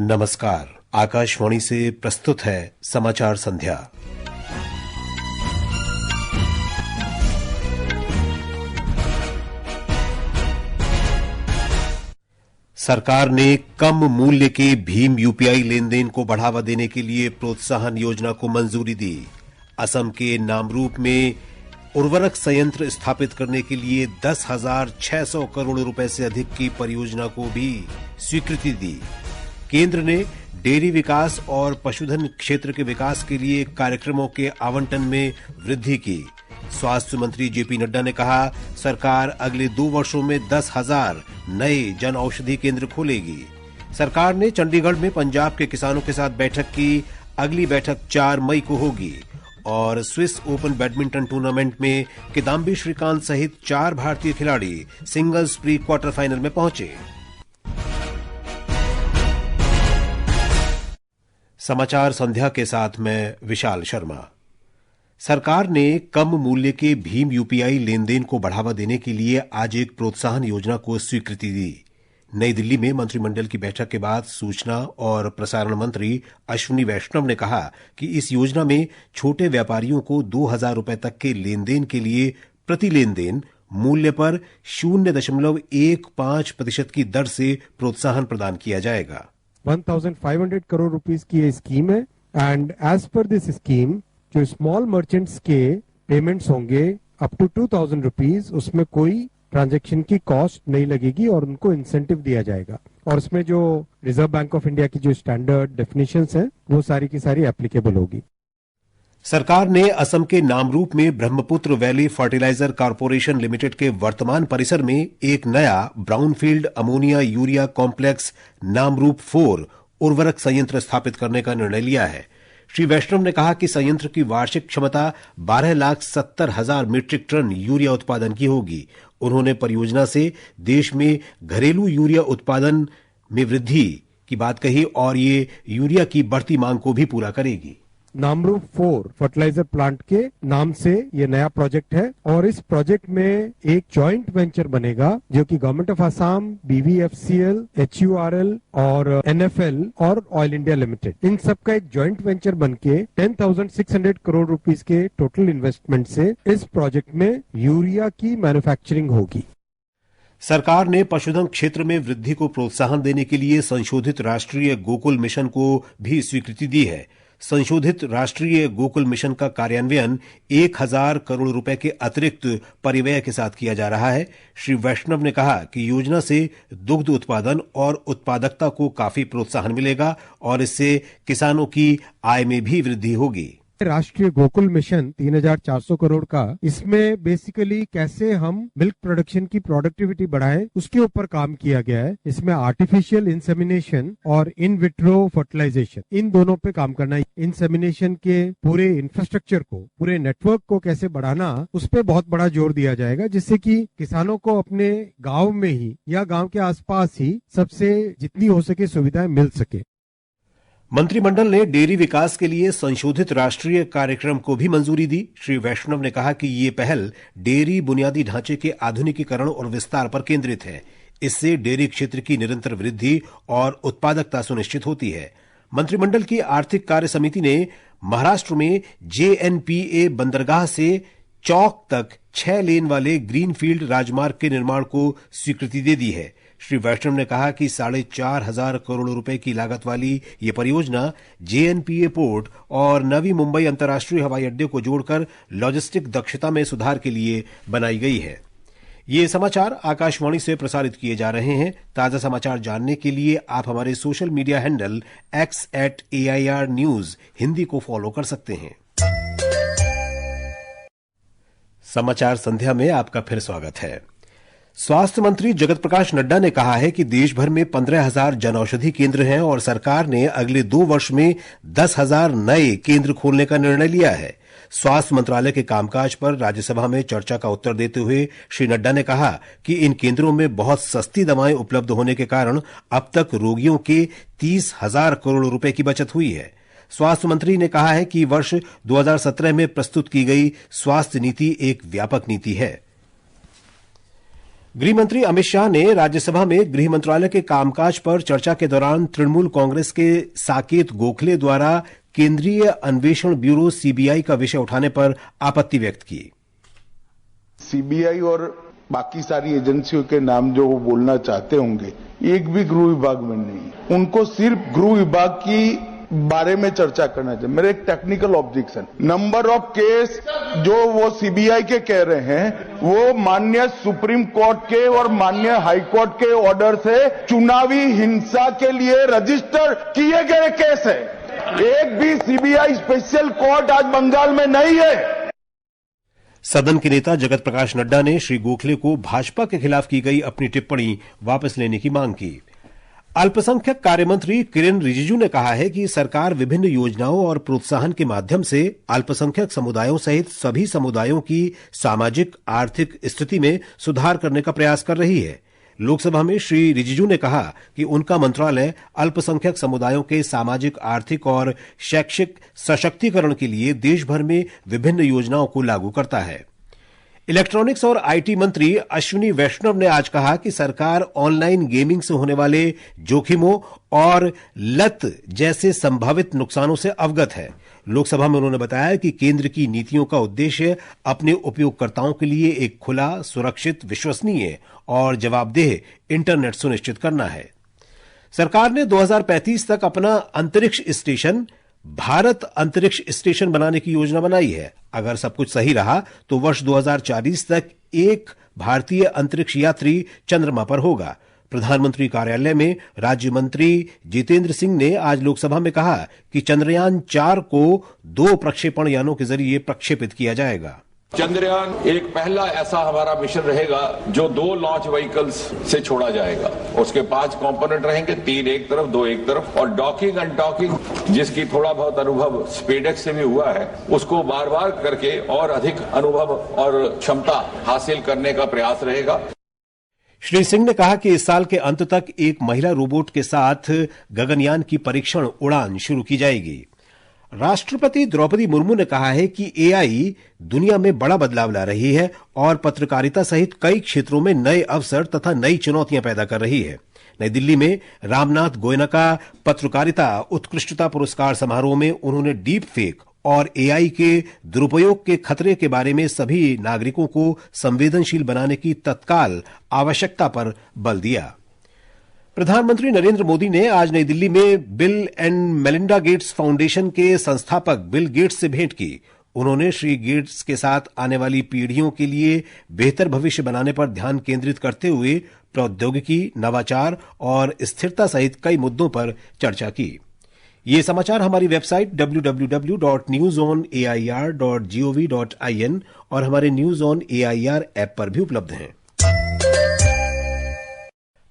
नमस्कार। आकाशवाणी से प्रस्तुत है समाचार संध्या। सरकार ने कम मूल्य के भीम यूपीआई लेन देन को बढ़ावा देने के लिए प्रोत्साहन योजना को मंजूरी दी। असम के नामरूप में उर्वरक संयंत्र स्थापित करने के लिए 10,600 करोड़ रुपए से अधिक की परियोजना को भी स्वीकृति दी। केंद्र ने डेयरी विकास और पशुधन क्षेत्र के विकास के लिए कार्यक्रमों के आवंटन में वृद्धि की। स्वास्थ्य मंत्री जेपी नड्डा ने कहा, सरकार अगले 2 वर्षों में 10,000 नए जन औषधि केंद्र खोलेगी। सरकार ने चंडीगढ़ में पंजाब के किसानों के साथ बैठक की। अगली बैठक 4 मई को होगी। और स्विस ओपन बैडमिंटन टूर्नामेंट में किदाम्बी श्रीकांत सहित 4 भारतीय खिलाड़ी सिंगल्स प्री क्वार्टर फाइनल में पहुंचे। समाचार संध्या के साथ मैं विशाल शर्मा। सरकार ने कम मूल्य के भीम यूपीआई लेन देन को बढ़ावा देने के लिए आज एक प्रोत्साहन योजना को स्वीकृति दी। नई दिल्ली में मंत्रिमंडल की बैठक के बाद सूचना और प्रसारण मंत्री अश्विनी वैष्णव ने कहा कि इस योजना में छोटे व्यापारियों को 2,000 रुपए तक के लेन देन के लिए प्रति लेन देन मूल्य पर 0.15% की दर से प्रोत्साहन प्रदान किया जाएगा। 1,500 करोड़ रुपीस की ये स्कीम है and as per this scheme जो स्मॉल मर्चेंट्स के पेमेंट्स होंगे अप टू 2,000 रुपीज, उसमें कोई ट्रांजैक्शन की कॉस्ट नहीं लगेगी और उनको इंसेंटिव दिया जाएगा। और इसमें जो रिजर्व बैंक ऑफ इंडिया की जो स्टैंडर्ड डेफिनेशंस हैं वो सारी की सारी एप्लीकेबल होगी। सरकार ने असम के नामरूप में Brahmaputra valley fertiliser corporation limited के वर्तमान परिसर में एक नया brownfield ammonia urea complex Namrup 4 उर्वरक संयंत्र स्थापित करने का निर्णय लिया है। श्री वैष्णव ने कहा कि संयंत्र की वार्षिक क्षमता 12,70,000 मीट्रिक टन यूरिया उत्पादन की होगी। उन्होंने परियोजना से देश में घरेलू यूरिया उत्पादन में वृद्धि की बात कही और ये यूरिया की बढ़ती मांग को भी पूरा करेगी। नामरूप 4 फर्टिलाइजर प्लांट के नाम से ये नया प्रोजेक्ट है और इस प्रोजेक्ट में एक जॉइंट वेंचर बनेगा जो कि government of Assam, BVFCL, HURL और NFL और ऑयल इंडिया लिमिटेड, इन सब का एक जॉइंट वेंचर बनके 10,600 करोड़ रुपीस के टोटल इन्वेस्टमेंट से इस प्रोजेक्ट में यूरिया की मैन्युफैक्चरिंग होगी। सरकार ने पशुधन क्षेत्र में वृद्धि को प्रोत्साहन देने के लिए संशोधित राष्ट्रीय गोकुल मिशन को भी स्वीकृति दी है। संशोधित राष्ट्रीय गोकुल मिशन का कार्यान्वयन 1,000 करोड़ रुपए के अतिरिक्त परिव्यय के साथ किया जा रहा है। श्री वैष्णव ने कहा कि योजना से दुग्ध उत्पादन और उत्पादकता को काफी प्रोत्साहन मिलेगा और इससे किसानों की आय में भी वृद्धि होगी। राष्ट्रीय गोकुल मिशन 3,400 करोड़ का, इसमें बेसिकली कैसे हम मिल्क प्रोडक्शन की प्रोडक्टिविटी बढ़ाएं उसके ऊपर काम किया गया है। इसमें आर्टिफिशियल इंसेमिनेशन और इन विट्रो फर्टिलाइजेशन, इन दोनों पे काम करना है। इंसेमिनेशन के पूरे इंफ्रास्ट्रक्चर को, पूरे नेटवर्क को कैसे बढ़ाना, उस पर बहुत बड़ा जोर दिया जाएगा जिससे कि किसानों को अपने गाँव में ही या गाँव के आसपास ही सबसे जितनी हो सके सुविधाएं मिल सके। मंत्रिमंडल ने डेयरी विकास के लिए संशोधित राष्ट्रीय कार्यक्रम को भी मंजूरी दी। श्री वैष्णव ने कहा कि ये पहल डेयरी बुनियादी ढांचे के आधुनिकीकरण और विस्तार पर केंद्रित है। इससे डेयरी क्षेत्र की निरंतर वृद्धि और उत्पादकता सुनिश्चित होती है। मंत्रिमंडल की आर्थिक कार्य समिति ने महाराष्ट्र में JNPA बंदरगाह से चौक तक 6 लेन वाले ग्रीनफील्ड राजमार्ग के निर्माण को स्वीकृति दे दी है। श्री वैष्णव ने कहा कि 4,500 करोड़ रुपए की लागत वाली ये परियोजना JNPA पोर्ट और नवी मुंबई अंतर्राष्ट्रीय हवाई अड्डे को जोड़कर लॉजिस्टिक दक्षता में सुधार के लिए बनाई गई है। ये समाचार आकाशवाणी से प्रसारित किए जा रहे हैं। ताजा समाचार जानने के लिए आप हमारे social media handle X@AIR News Hindi को फॉलो कर सकते हैं। समाचार संध्या में आपका फिर स्वागत है। स्वास्थ्य मंत्री जगत प्रकाश नड्डा ने कहा है कि देश भर में 15,000 जनऔषधि केंद्र हैं और सरकार ने अगले 2 वर्ष में 10,000 नए केंद्र खोलने का निर्णय लिया है। स्वास्थ्य मंत्रालय के कामकाज पर राज्यसभा में चर्चा का उत्तर देते हुए श्री नड्डा ने कहा कि इन केंद्रों में बहुत सस्ती दवाएं उपलब्ध होने के कारण अब तक रोगियों के 30,000 करोड़ रुपए की बचत हुई है। स्वास्थ्य मंत्री ने कहा है कि वर्ष 2017 में प्रस्तुत की गई स्वास्थ्य नीति एक व्यापक नीति है। गृह मंत्री अमित शाह ने राज्यसभा में गृह मंत्रालय के कामकाज पर चर्चा के दौरान तृणमूल कांग्रेस के साकेत गोखले द्वारा केंद्रीय अन्वेषण ब्यूरो सीबीआई का विषय उठाने पर आपत्ति व्यक्त की। सीबीआई और बाकी सारी एजेंसियों के नाम जो वो बोलना चाहते होंगे, एक भी गृह विभाग में नहीं। उनको सिर्फ गृह विभाग की बारे में चर्चा करना चाहिए। मेरा एक technical objection, number of case जो वो सीबीआई के कह रहे हैं वो माननीय सुप्रीम कोर्ट के और माननीय हाई कोर्ट के ऑर्डर से चुनावी हिंसा के लिए रजिस्टर किए गए केस है। एक भी सीबीआई स्पेशल कोर्ट आज बंगाल में नहीं है। सदन के नेता जगत प्रकाश नड्डा ने श्री गोखले को भाजपा के खिलाफ की गई अपनी टिप्पणी वापस लेने की मांग की। अल्पसंख्यक कार्य मंत्री किरेन रिजिजू ने कहा है कि सरकार विभिन्न योजनाओं और प्रोत्साहन के माध्यम से अल्पसंख्यक समुदायों सहित सभी समुदायों की सामाजिक आर्थिक स्थिति में सुधार करने का प्रयास कर रही है। लोकसभा में श्री रिजिजू ने कहा कि उनका मंत्रालय अल्पसंख्यक समुदायों के सामाजिक आर्थिक और शैक्षिक सशक्तिकरण के लिए देश भर में विभिन्न योजनाओं को लागू करता है। इलेक्ट्रॉनिक्स और आईटी मंत्री अश्विनी वैष्णव ने आज कहा कि सरकार ऑनलाइन गेमिंग से होने वाले जोखिमों और लत जैसे संभावित नुकसानों से अवगत है। लोकसभा में उन्होंने बताया कि केंद्र की नीतियों का उद्देश्य अपने उपयोगकर्ताओं के लिए एक खुला, सुरक्षित, विश्वसनीय और जवाबदेह इंटरनेट सुनिश्चित करना है। सरकार ने 2035 तक अपना अंतरिक्ष स्टेशन भारत अंतरिक्ष स्टेशन बनाने की योजना बनाई है। अगर सब कुछ सही रहा तो वर्ष 2040 तक एक भारतीय अंतरिक्ष यात्री चंद्रमा पर होगा। प्रधानमंत्री कार्यालय में राज्य मंत्री जितेंद्र सिंह ने आज लोकसभा में कहा कि चंद्रयान 4 को 2 प्रक्षेपण यानों के जरिए प्रक्षेपित किया जाएगा। चंद्रयान एक पहला ऐसा हमारा मिशन रहेगा जो 2 लॉन्च व्हीकल्स से छोड़ा जाएगा। उसके 5 कंपोनेंट रहेंगे, 3 एक तरफ, 2 एक तरफ, और डॉकिंग अनडॉकिंग जिसकी थोड़ा बहुत अनुभव स्पेसएक्स से भी हुआ है, उसको बार बार करके और अधिक अनुभव और क्षमता हासिल करने का प्रयास रहेगा। श्री सिंह ने कहा कि इस साल के अंत तक एक महिला रोबोट के साथ गगनयान की परीक्षण उड़ान शुरू की जाएगी। राष्ट्रपति द्रौपदी मुर्मू ने कहा है कि एआई दुनिया में बड़ा बदलाव ला रही है और पत्रकारिता सहित कई क्षेत्रों में नए अवसर तथा नई चुनौतियां पैदा कर रही है। नई दिल्ली में रामनाथ गोयनका पत्रकारिता उत्कृष्टता पुरस्कार समारोह में उन्होंने डीप फेक और एआई के दुरुपयोग के खतरे के बारे में सभी नागरिकों को संवेदनशील बनाने की तत्काल आवश्यकता पर बल दिया। प्रधानमंत्री नरेंद्र मोदी ने आज नई दिल्ली में bill and Melinda Gates foundation के संस्थापक बिल गेट्स से भेंट की। उन्होंने श्री गेट्स के साथ आने वाली पीढ़ियों के लिए बेहतर भविष्य बनाने पर ध्यान केंद्रित करते हुए प्रौद्योगिकी, नवाचार और स्थिरता सहित कई मुद्दों पर चर्चा की। ये समाचार हमारी वेबसाइट www.newsonair.gov.in और हमारे न्यूज ऑन एआईआर ऐप पर भी उपलब्ध हैं।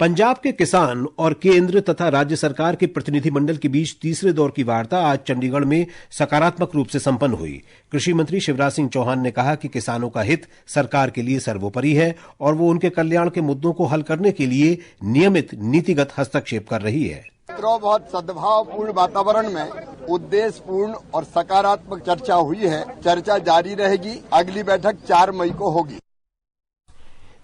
पंजाब के किसान और केंद्र तथा राज्य सरकार के प्रतिनिधिमंडल के बीच तीसरे दौर की वार्ता आज चंडीगढ़ में सकारात्मक रूप से संपन्न हुई। कृषि मंत्री शिवराज सिंह चौहान ने कहा कि किसानों का हित सरकार के लिए सर्वोपरि है और वो उनके कल्याण के मुद्दों को हल करने के लिए नियमित नीतिगत हस्तक्षेप कर रही है। बहुत सद्भावपूर्ण वातावरण में उद्देश्यपूर्ण और सकारात्मक चर्चा हुई है। चर्चा जारी रहेगी। अगली बैठक 4 मई को होगी।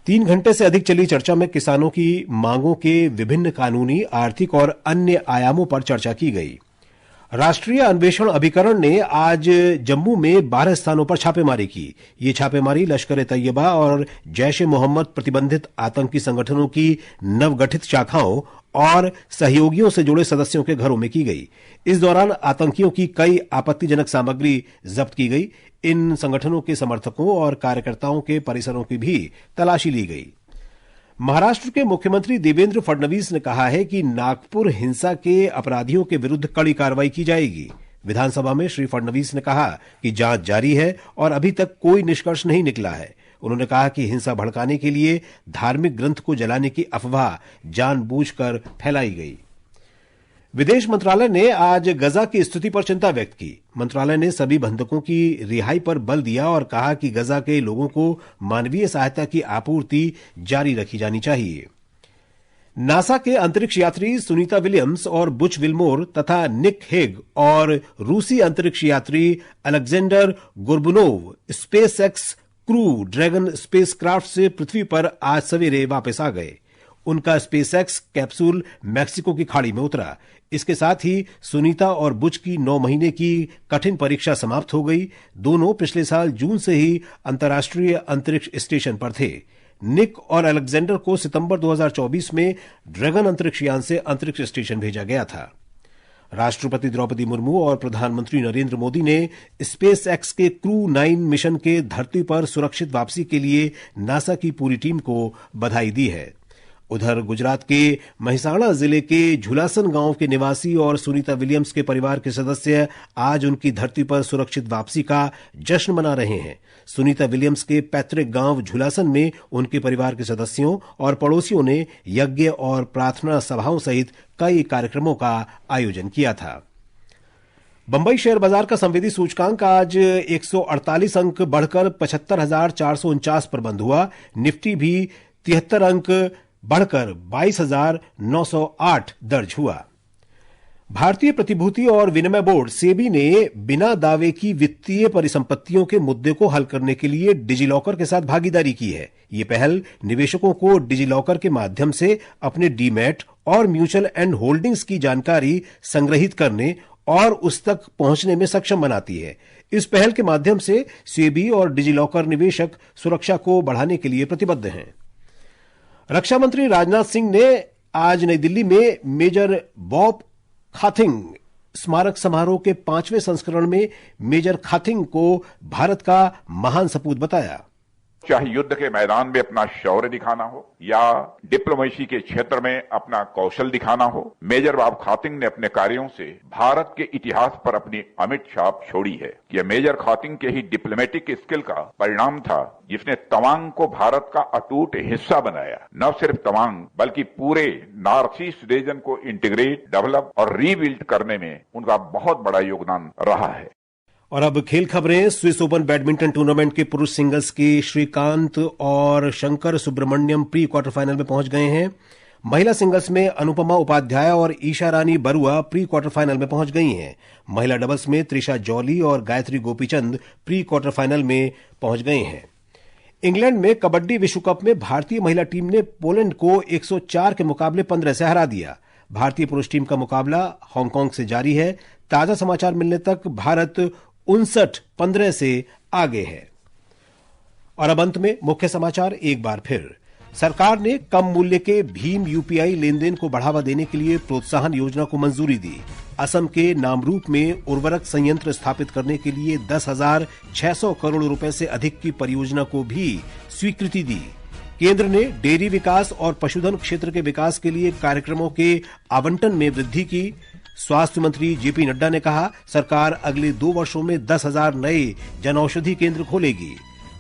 3 घंटे से अधिक चली चर्चा में किसानों की मांगों के विभिन्न कानूनी, आर्थिक और अन्य आयामों पर चर्चा की गई। राष्ट्रीय अन्वेषण अभिकरण ने आज जम्मू में 12 स्थानों पर छापेमारी की। ये छापेमारी लश्कर ए तैयबा और जैश ए मोहम्मद प्रतिबंधित आतंकी संगठनों की नवगठित शाखाओं और सहयोगियों से जुड़े सदस्यों के घरों में की गई। इस दौरान आतंकियों की कई आपत्तिजनक सामग्री जब्त की गई। इन संगठनों के समर्थकों और कार्यकर्ताओं के परिसरों की भी तलाशी ली गई। महाराष्ट्र के मुख्यमंत्री देवेंद्र फडणवीस ने कहा है कि नागपुर हिंसा के अपराधियों के विरुद्ध कड़ी कार्रवाई की जाएगी। विधानसभा में श्री फडणवीस ने कहा कि जांच जारी है और अभी तक कोई निष्कर्ष नहीं निकला है। उन्होंने कहा कि हिंसा भड़काने के लिए धार्मिक ग्रंथ को जलाने की अफवाह जानबूझकर फैलाई गई। विदेश मंत्रालय ने आज गजा की स्थिति पर चिंता व्यक्त की। मंत्रालय ने सभी बंधकों की रिहाई पर बल दिया और कहा कि गजा के लोगों को मानवीय सहायता की आपूर्ति जारी रखी जानी चाहिए। नासा के अंतरिक्ष यात्री सुनीता विलियम्स और बुच विल्मोर तथा निक हेग और रूसी अंतरिक्ष यात्री Alexander Gorbunov SpaceX crew dragon spacecraft से पृथ्वी पर आज सवेरे वापस आ गए। उनका स्पेसएक्स कैप्सूल मैक्सिको की खाड़ी में उतरा। इसके साथ ही सुनीता और बुच की 9 महीने की कठिन परीक्षा समाप्त हो गई। दोनों पिछले साल जून से ही अंतर्राष्ट्रीय अंतरिक्ष स्टेशन पर थे। निक और अलेक्जेंडर को सितंबर 2024 में ड्रैगन अंतरिक्ष यान से अंतरिक्ष स्टेशन भेजा गया था। राष्ट्रपति द्रौपदी मुर्मू और प्रधानमंत्री नरेंद्र मोदी ने स्पेस एक्स के क्रू 9 मिशन के धरती पर सुरक्षित वापसी के लिए नासा की पूरी टीम को बधाई दी है। उधर गुजरात के महिसाणा जिले के झुलासन गांव के निवासी और सुनीता विलियम्स के परिवार के सदस्य आज उनकी धरती पर सुरक्षित वापसी का जश्न मना रहे हैं। सुनीता विलियम्स के पैतृक गांव झुलासन में उनके परिवार के सदस्यों और पड़ोसियों ने यज्ञ और प्रार्थना सभाओं सहित कई कार्यक्रमों का आयोजन किया था। बंबई शेयर बाजार का संवेदी सूचकांक आज 148 अंक बढ़कर 75,449 पर बंद हुआ। निफ्टी भी 73 अंक बढ़कर 22,908 दर्ज हुआ। भारतीय प्रतिभूति और विनिमय बोर्ड सेबी ने बिना दावे की वित्तीय परिसंपत्तियों के मुद्दे को हल करने के लिए डिजिलॉकर के साथ भागीदारी की है। ये पहल निवेशकों को डिजिलॉकर के माध्यम से अपने डीमैट और म्यूचुअल एंड होल्डिंग्स की जानकारी संग्रहित करने और उस तक पहुंचने में सक्षम बनाती है। इस पहल के माध्यम से सेबी और डिजिलॉकर निवेशक सुरक्षा को बढ़ाने के लिए प्रतिबद्ध हैं। रक्षा मंत्री राजनाथ सिंह ने आज नई दिल्ली में मेजर बॉब खाथिंग स्मारक समारोह के 5वें संस्करण में मेजर खाथिंग को भारत का महान सपूत बताया। चाहे युद्ध के मैदान में अपना शौर्य दिखाना हो या डिप्लोमेसी के क्षेत्र में अपना कौशल दिखाना हो, मेजर बॉब खाथिंग ने अपने कार्यों से भारत के इतिहास पर अपनी अमिट छाप छोड़ी है। यह मेजर खाथिंग के ही डिप्लोमेटिक स्किल का परिणाम था जिसने तवांग को भारत का अटूट हिस्सा बनाया। न सिर्फ तवांग बल्कि पूरे नॉर्थ ईस्ट रीजन को इंटीग्रेट, डेवलप और रीबिल्ड करने में उनका बहुत बड़ा योगदान रहा है। और अब खेल खबरें। स्विस ओपन बैडमिंटन टूर्नामेंट के पुरुष सिंगल्स के श्रीकांत और Shankar Subramaniam pre quarter final में पहुंच गए हैं। महिला सिंगल्स में अनुपमा उपाध्याय और ईशा रानी बरुआ प्री क्वार्टर फाइनल में पहुंच गई हैं। महिला डबल्स में त्रिशा जॉली और Gayatri Gopichand pre quarter final में पहुंच गए हैं। इंग्लैंड में कबड्डी विश्व कप में भारतीय महिला टीम ने पोलैंड को 104 के मुकाबले 15 से हरा दिया। भारतीय पुरुष टीम का मुकाबला हांगकांग से जारी है। ताजा समाचार मिलने तक भारत 59-15 से आगे है। और अब अंत में मुख्य समाचार एक बार फिर। सरकार ने कम मूल्य के भीम यूपीआई लेन देन को बढ़ावा देने के लिए प्रोत्साहन योजना को मंजूरी दी। असम के नामरूप में उर्वरक संयंत्र स्थापित करने के लिए 10,600 करोड़ रुपए से अधिक की परियोजना को भी स्वीकृति दी। केंद्र ने डेयरी विकास और पशुधन क्षेत्र के विकास के लिए कार्यक्रमों के आवंटन में वृद्धि की। स्वास्थ्य मंत्री जेपी नड्डा ने कहा, सरकार अगले 2 वर्षों में 10,000 नए जनऔषधि केंद्र खोलेगी।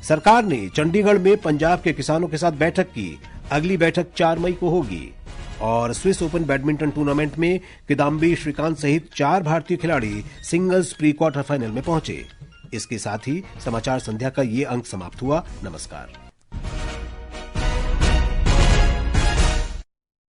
सरकार ने चंडीगढ़ में पंजाब के किसानों के साथ बैठक की। अगली बैठक 4 मई को होगी। और स्विस ओपन बैडमिंटन टूर्नामेंट में किदाम्बी श्रीकांत सहित 4 भारतीय खिलाड़ी सिंगल्स प्री क्वार्टर फाइनल में पहुंचे। इसके साथ ही समाचार संध्या का ये अंक समाप्त हुआ। नमस्कार।